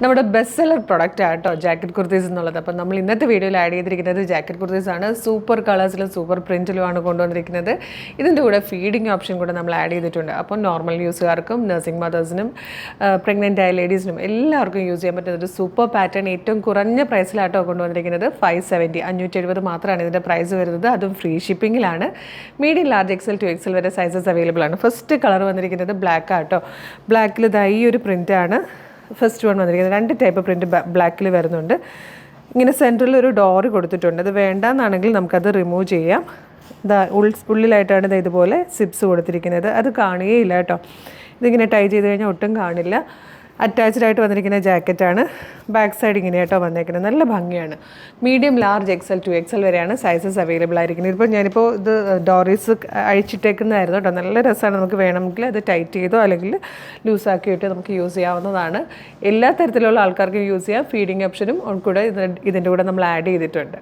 നമ്മുടെ best seller product ആട്ടോ jacket kurtis എന്നുള്ളത്. അപ്പം നമ്മൾ ഇന്നത്തെ വീഡിയോയിൽ ആഡ് ചെയ്തിരിക്കുന്നത് ജാക്കറ്റ് കുർത്തീസ് ആണ്. സൂപ്പർ കളേഴ്സിലും സൂപ്പർ പ്രിൻറ്റിലുമാണ് കൊണ്ടുവന്നിരിക്കുന്നത്. ഇതിൻ്റെ കൂടെ ഫീഡിങ് ഓപ്ഷൻ കൂടെ നമ്മൾ ആഡ് ചെയ്തിട്ടുണ്ട്. അപ്പോൾ നോർമൽ യൂസുകാർക്കും നഴ്സിംഗ് മദേഴ്സിനും പ്രഗ്നൻ്റ് ആയ ലേഡീസിനും എല്ലാവർക്കും യൂസ് ചെയ്യാൻ പറ്റുന്ന ഒരു സൂപ്പർ പാറ്റേൺ ഏറ്റവും കുറഞ്ഞ പ്രൈസിലാട്ടോ കൊണ്ടുവന്നിരിക്കുന്നത്. 570 മാത്രമാണ് ഇതിൻ്റെ പ്രൈസ് വരുന്നത്. അതും ഫ്രീ ഷിപ്പിങ്ങിലാണ്. Medium large XL to XL വരെ സൈസസ് അവൈലബിൾ ആണ്. ഫസ്റ്റ് കളർ വന്നിരിക്കുന്നത് ബ്ലാക്ക് ആട്ടോ. ബ്ലാക്കിൽ ഈ ഒരു പ്രിൻ്റാണ് ഫസ്റ്റ് വൺ വന്നിരിക്കുന്നത്. 2 ടൈപ്പ് പ്രിൻറ്റ് ബ്ലാക്കിൽ വരുന്നുണ്ട്. ഇങ്ങനെ സെൻറ്ററിൽ ഒരു ഡോറ് കൊടുത്തിട്ടുണ്ട്. അത് വേണ്ടാന്നാണെങ്കിൽ നമുക്കത് റിമൂവ് ചെയ്യാം. ഉള്ളിലായിട്ടാണ് ഇതുപോലെ സിപ്സ് കൊടുത്തിരിക്കുന്നത്. അത് കാണുകയില്ല കേട്ടോ. ഇതിങ്ങനെ ടൈ ചെയ്ത് കഴിഞ്ഞാൽ ഒട്ടും കാണില്ല. അറ്റാച്ച്ഡ് ആയിട്ട് വന്നിരിക്കുന്ന ജാക്കറ്റാണ്. ബാക്ക് സൈഡ് ഇങ്ങനെ കേട്ടോ വന്നേക്കുന്നത്. നല്ല ഭംഗിയാണ്. Medium large XL to XL വരെയാണ് സൈസസ് അവൈലബിൾ ആയിരിക്കുന്നത്. ഇപ്പോൾ ഞാനിപ്പോൾ ഇത് ഡോറീസ് അഴിച്ചിട്ടേക്കുന്നതായിരുന്നു കേട്ടോ. നല്ല രസമാണ്. നമുക്ക് വേണമെങ്കിൽ അത് ടൈറ്റ് ചെയ്തോ അല്ലെങ്കിൽ ലൂസാക്കിയിട്ടോ നമുക്ക് യൂസ് ചെയ്യാവുന്നതാണ്. എല്ലാ തരത്തിലുള്ള ആൾക്കാർക്കും യൂസ് ചെയ്യാം. ഫീഡിങ് ഓപ്ഷനും കൂടെ ഇതിൻ്റെ കൂടെ നമ്മൾ ആഡ് ചെയ്തിട്ടുണ്ട്.